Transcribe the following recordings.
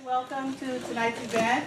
Welcome to tonight's event.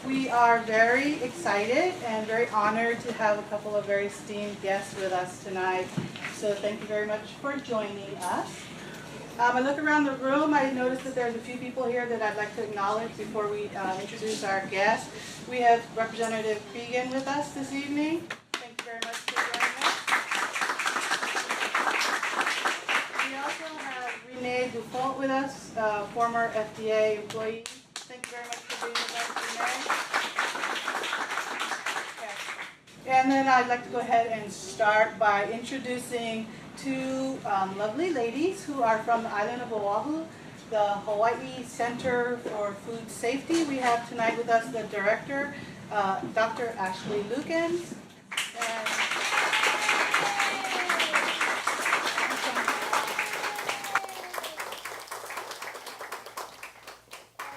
We are very excited and very honored to have a couple of very esteemed guests with us tonight. So thank you very much for joining us. I look around the room, I noticed that there's a few people here that I'd like to acknowledge before we introduce our guests. We have Representative Cregan with us this evening. Thank you very much for joining us. We also have Renee Dufont with us, former FDA employee. Thank you very much for being with us, Renee. Okay. And then I'd like to go ahead and start by introducing two lovely ladies who are from the island of Oahu, the Hawai'i Center for Food Safety. We have tonight with us the director, Dr. Ashley Lukens.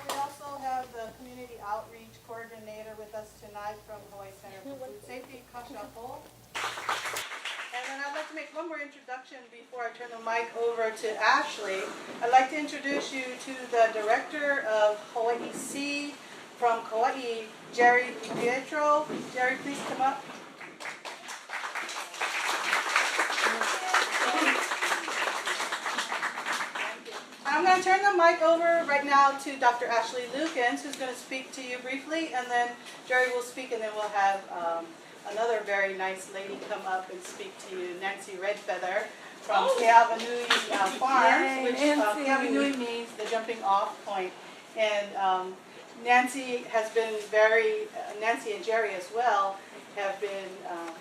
We also have the community outreach coordinator with us tonight from Hawai'i Center for Food Safety, Kashapo. And then I'd like to make one more introduction before I turn the mic over to Ashley. I'd like to introduce you to the director of Hawaii C from Kauai, Jeri Pietro. Jeri, please come up. I'm going to turn the mic over right now to Dr. Ashley Lukens, who's going to speak to you briefly, and then Jeri will speak, and then we'll have another very nice lady come up and speak to you, Nancy Redfeather from Kawanui Farms, which Kawanui means the jumping off point. And Nancy has been Nancy and Jeri as well have been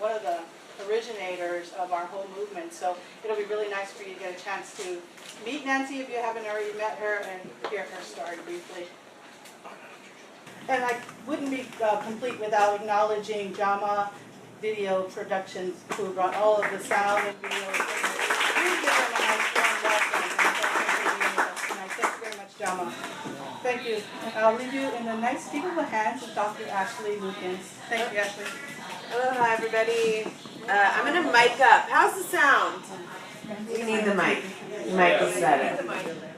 one of the originators of our whole movement. So it'll be really nice for you to get a chance to meet Nancy if you haven't already met her and hear her story briefly. And I wouldn't be complete without acknowledging Chama Video Productions, who brought all of the sound and video. Please give them a nice warm welcome. Thank you very much, Chama. Thank you. I'll leave you in the nice capable hands of Dr. Ashley Lukens. Thank you, Ashley. Aloha, everybody. I'm going to mic up. How's the sound? We need the mic. The mic is better.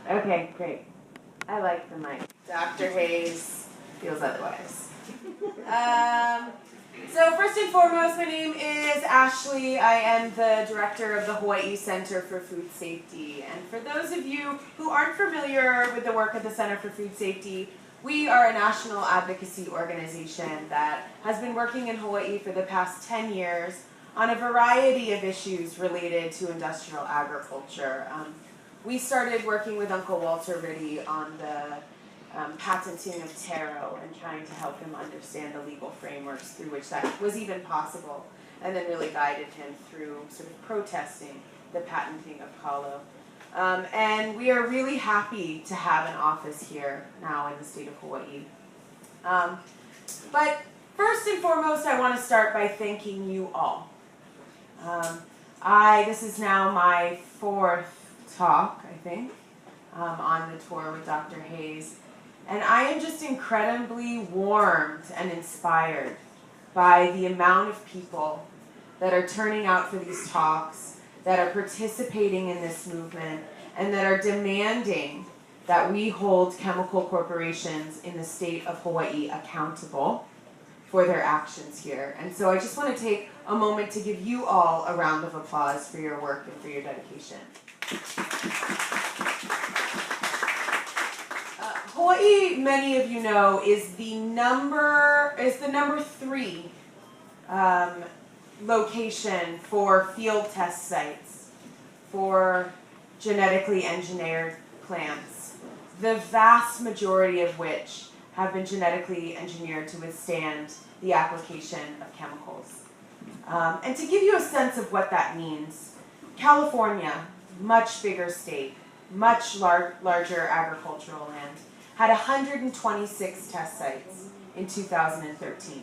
Okay, great. I like the mic. Dr. Hayes feels otherwise. So first and foremost, my name is Ashley. I am the director of the Hawai'i Center for Food Safety. And for those of you who aren't familiar with the work of the Center for Food Safety, we are a national advocacy organization that has been working in Hawaii for the past 10 years on a variety of issues related to industrial agriculture. We started working with Uncle Walter Riddy on the patenting of taro and trying to help him understand the legal frameworks through which that was even possible, and then really guided him through sort of protesting the patenting of kalo. And we are really happy to have an office here now in the state of Hawaii. But first and foremost, I want to start by thanking you all. This is now my 4th talk, I think, on the tour with Dr. Hayes. And I am just incredibly warmed and inspired by the amount of people that are turning out for these talks, that are participating in this movement, and that are demanding that we hold chemical corporations in the state of Hawaii accountable for their actions here. And so I just want to take a moment to give you all a round of applause for your work and for your dedication. Hawaii, many of you know, is the number 3 location for field test sites for genetically engineered plants, the vast majority of which have been genetically engineered to withstand the application of chemicals. And to give you a sense of what that means, California, much bigger state, much larger agricultural land, had 126 test sites in 2013.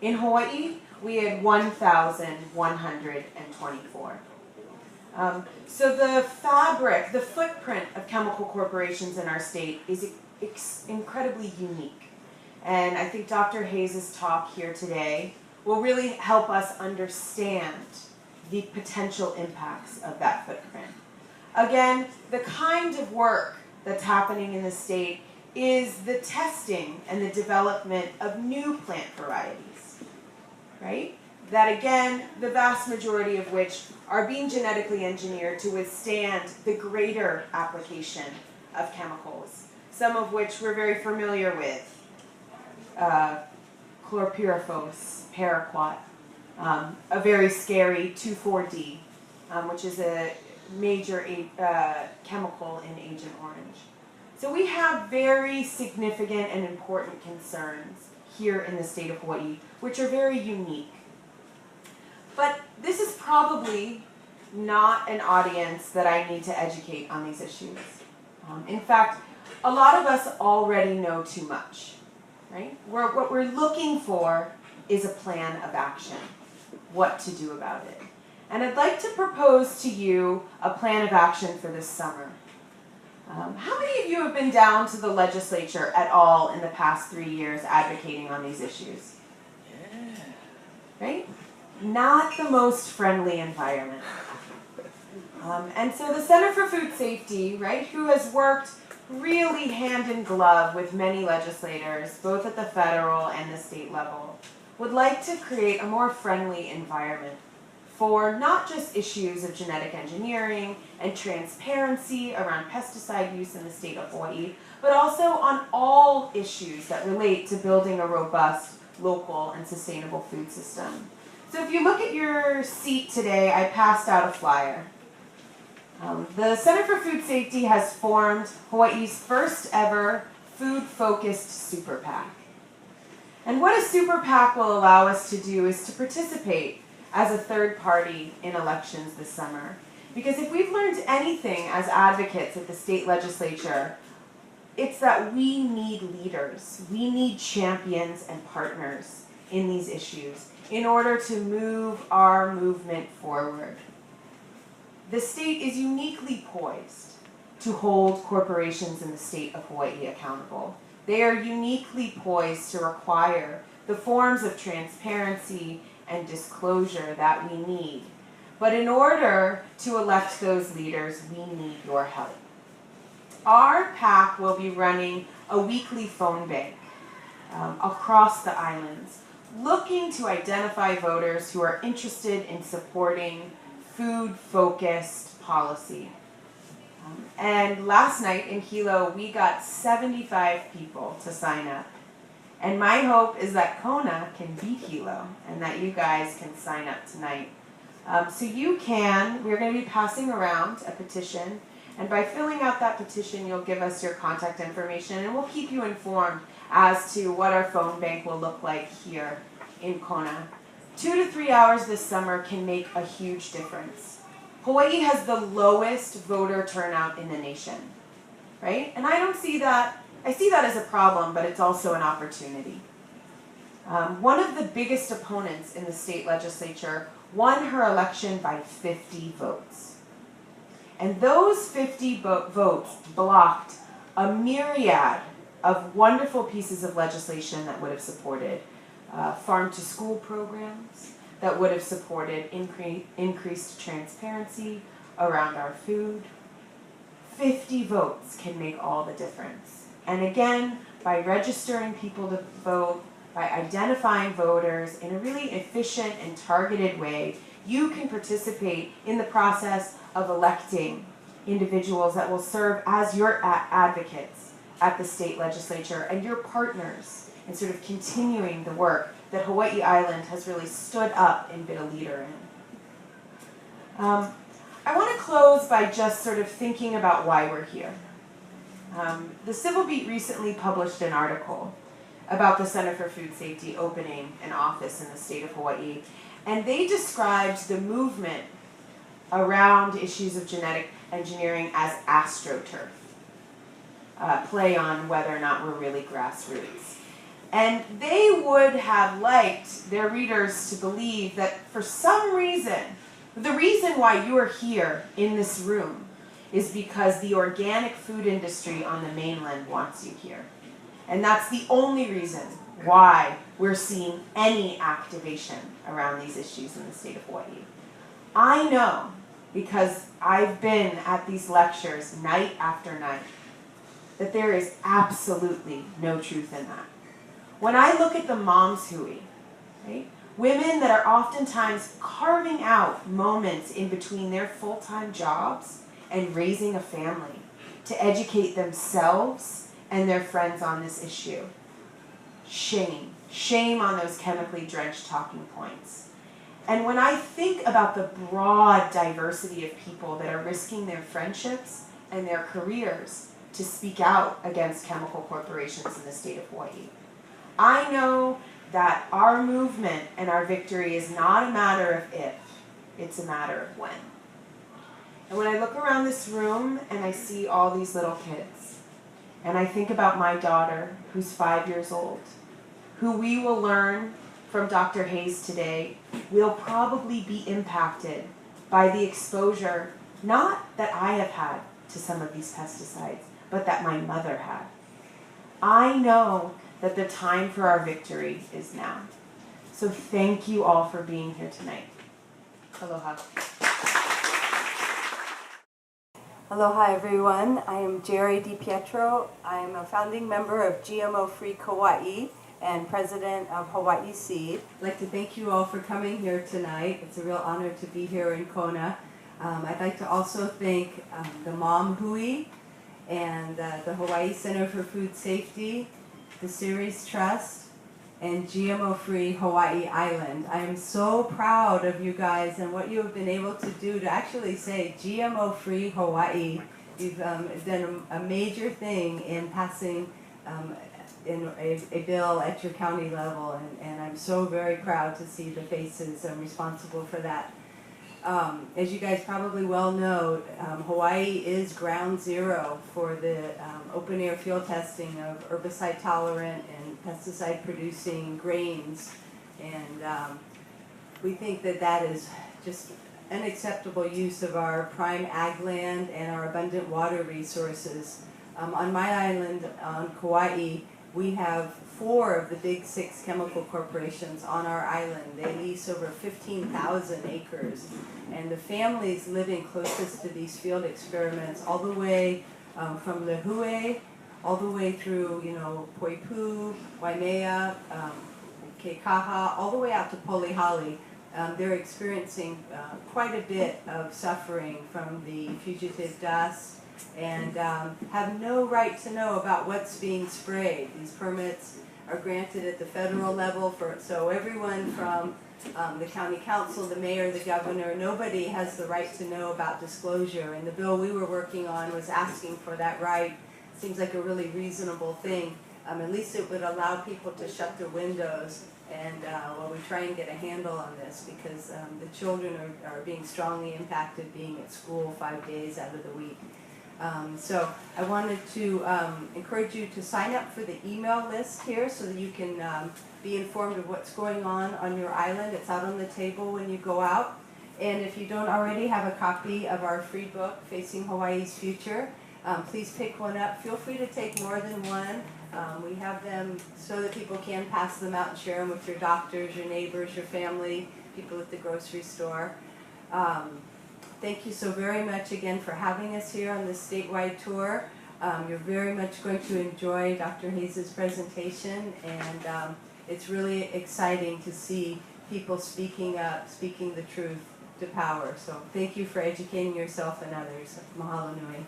In Hawaii, we had 1,124. So the footprint of chemical corporations in our state is incredibly unique. And I think Dr. Hayes' talk here today will really help us understand the potential impacts of that footprint. Again, the kind of work that's happening in the state is the testing and the development of new plant varieties, right? That again, the vast majority of which are being genetically engineered to withstand the greater application of chemicals, some of which we're very familiar with. Chlorpyrifos, paraquat, a very scary 2,4-D, which is a major chemical in Agent Orange. So we have very significant and important concerns here in the state of Hawaii, which are very unique. But this is probably not an audience that I need to educate on these issues. In fact, a lot of us already know too much, right? What we're looking for is a plan of action, what to do about it. And I'd like to propose to you a plan of action for this summer. How many of you have been down to the legislature at all in the past 3 years advocating on these issues? Yeah. Right? Not the most friendly environment. And so the Center for Food Safety, right, who has worked really hand in glove with many legislators, both at the federal and the state level, would like to create a more friendly environment for not just issues of genetic engineering and transparency around pesticide use in the state of Hawaii, but also on all issues that relate to building a robust, local, and sustainable food system. So if you look at your seat today, I passed out a flyer. The Center for Food Safety has formed Hawaii's first ever food-focused super PAC. And what a super PAC will allow us to do is to participate as a third party in elections this summer. Because if we've learned anything as advocates at the state legislature, it's that we need leaders. We need champions and partners in these issues in order to move our movement forward. The state is uniquely poised to hold corporations in the state of Hawaii accountable. They are uniquely poised to require the forms of transparency and disclosure that we need. But in order to elect those leaders, we need your help. Our PAC will be running a weekly phone bank across the islands, looking to identify voters who are interested in supporting food-focused policy. And last night in Hilo, we got 75 people to sign up. And my hope is that Kona can beat Hilo and that you guys can sign up tonight. So we're going to be passing around a petition, and by filling out that petition, you'll give us your contact information, and we'll keep you informed as to what our phone bank will look like here in Kona. 2 to 3 hours this summer can make a huge difference. Hawaii has the lowest voter turnout in the nation, right? And I see that as a problem, but it's also an opportunity. One of the biggest opponents in the state legislature won her election by 50 votes. And those 50 votes blocked a myriad of wonderful pieces of legislation that would have supported farm-to-school programs, that would have supported increased transparency around our food. 50 votes can make all the difference. And again, by registering people to vote, by identifying voters in a really efficient and targeted way, you can participate in the process of electing individuals that will serve as your advocates at the state legislature and your partners in sort of continuing the work that Hawaii Island has really stood up and been a leader in. I want to close by just sort of thinking about why we're here. The Civil Beat recently published an article about the Center for Food Safety opening an office in the state of Hawaii, and they described the movement around issues of genetic engineering as astroturf, play on whether or not we're really grassroots. And they would have liked their readers to believe that for some reason, the reason why you are here in this room is because the organic food industry on the mainland wants you here. And that's the only reason why we're seeing any activation around these issues in the state of Hawaii. I know, because I've been at these lectures night after night, that there is absolutely no truth in that. When I look at the moms hui, right? Women that are oftentimes carving out moments in between their full-time jobs and raising a family to educate themselves and their friends on this issue. Shame. Shame on those chemically drenched talking points. And when I think about the broad diversity of people that are risking their friendships and their careers to speak out against chemical corporations in the state of Hawaii, I know that our movement and our victory is not a matter of if, it's a matter of when. And when I look around this room and I see all these little kids, and I think about my daughter, who's 5 years old, who we will learn from Dr. Hayes today will probably be impacted by the exposure, not that I have had to some of these pesticides, but that my mother had. I know that the time for our victory is now. So thank you all for being here tonight. Aloha. Aloha everyone, I am Jeri Pietro. I am a founding member of GMO-Free Kauai and president of Hawaii Seed. I'd like to thank you all for coming here tonight. It's a real honor to be here in Kona. I'd like to also thank the Mom Hui and the Hawai'i Center for Food Safety, the Ceres Trust, and GMO-Free Hawaii Island. I am so proud of you guys and what you have been able to do to actually say GMO-Free Hawaii. You've done a major thing in passing in a bill at your county level, and I'm so very proud to see the faces responsible for that. As you guys probably well know, Hawaii is ground zero for the open air field testing of herbicide tolerant and pesticide producing grains, and we think that that is just unacceptable use of our prime ag land and our abundant water resources. On my island, on Kauai, we have 4 of the big 6 chemical corporations on our island. They lease over 15,000 acres. And the families living closest to these field experiments, all the way from Lehue, all the way through, Poipu, Waimea, Keikaha, all the way out to Polihali, they're experiencing quite a bit of suffering from the fugitive dust, and have no right to know about what's being sprayed. These permits are granted at the federal level, so everyone from the county council, the mayor, the governor, nobody has the right to know about disclosure. And the bill we were working on was asking for that right. Seems like a really reasonable thing. At least it would allow people to shut their windows and while we try and get a handle on this, because the children are being strongly impacted being at school 5 days out of the week. So I wanted to encourage you to sign up for the email list here so that you can be informed of what's going on your island. It's out on the table when you go out. And if you don't already have a copy of our free book, Facing Hawaii's Future, please pick one up. Feel free to take more than one. We have them so that people can pass them out and share them with your doctors, your neighbors, your family, people at the grocery store. Thank you so very much again for having us here on this statewide tour. You're very much going to enjoy Dr. Hayes' presentation, and it's really exciting to see people speaking up, speaking the truth to power. So thank you for educating yourself and others. Mahalo nui.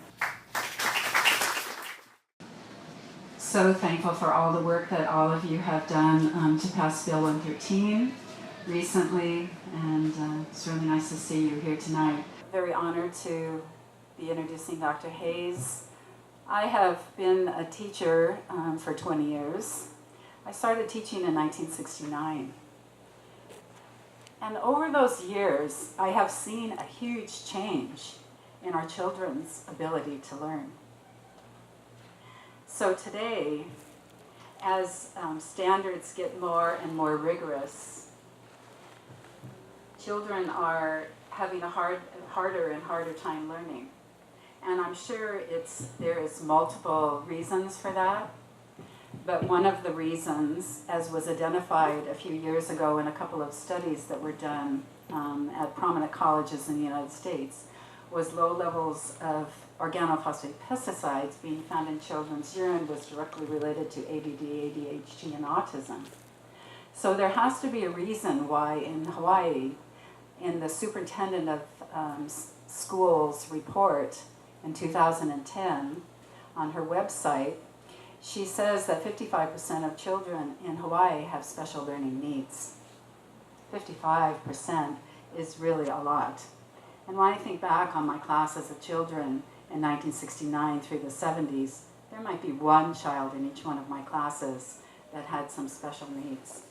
So thankful for all the work that all of you have done to pass Bill 113 recently, and it's really nice to see you here tonight. Very honored to be introducing Dr. Hayes. I have been a teacher for 20 years. I started teaching in 1969. And over those years, I have seen a huge change in our children's ability to learn. So today, as standards get more and more rigorous, children are having a harder and harder time learning. And I'm sure there is multiple reasons for that. But one of the reasons, as was identified a few years ago in a couple of studies that were done at prominent colleges in the United States, was low levels of organophosphate pesticides being found in children's urine was directly related to ADD, ADHD, and autism. So there has to be a reason why in Hawaii, in the superintendent of schools report in 2010 on her website, she says that 55% of children in Hawaii have special learning needs. 55% is really a lot. And when I think back on my classes of children in 1969 through the 70s, there might be one child in each one of my classes that had some special needs.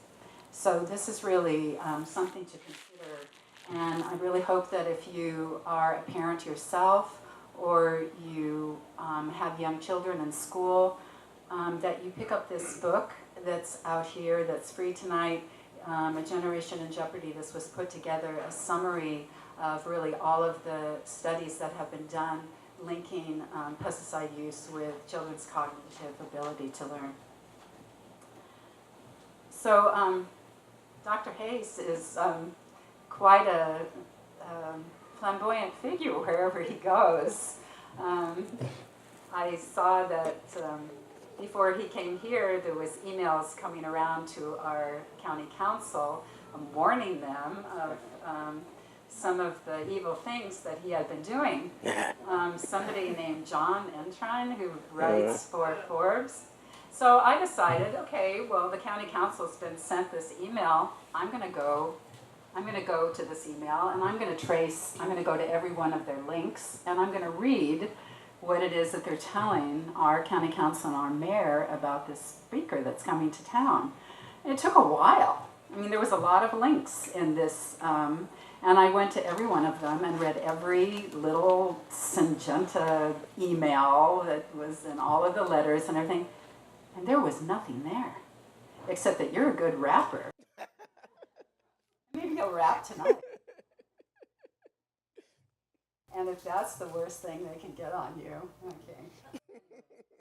So this is really something to consider. And I really hope that if you are a parent yourself or you have young children in school, that you pick up this book that's out here, that's free tonight, A Generation in Jeopardy. This was put together a summary of really all of the studies that have been done linking pesticide use with children's cognitive ability to learn. So Dr. Hayes is quite a flamboyant figure wherever he goes. I saw that before he came here, there was emails coming around to our county council warning them of some of the evil things that he had been doing. Somebody named John Entron, who writes for Forbes. So I decided, okay, well, the county council's been sent this email. I'm going to go to this email, and I'm going to go to every one of their links, and I'm going to read what it is that they're telling our county council and our mayor about this speaker that's coming to town. And it took a while. I mean, there was a lot of links in this, and I went to every one of them and read every little Syngenta email that was in all of the letters and everything, and there was nothing there, except that you're a good rapper. Maybe you'll rap tonight. And if that's the worst thing they can get on you, okay.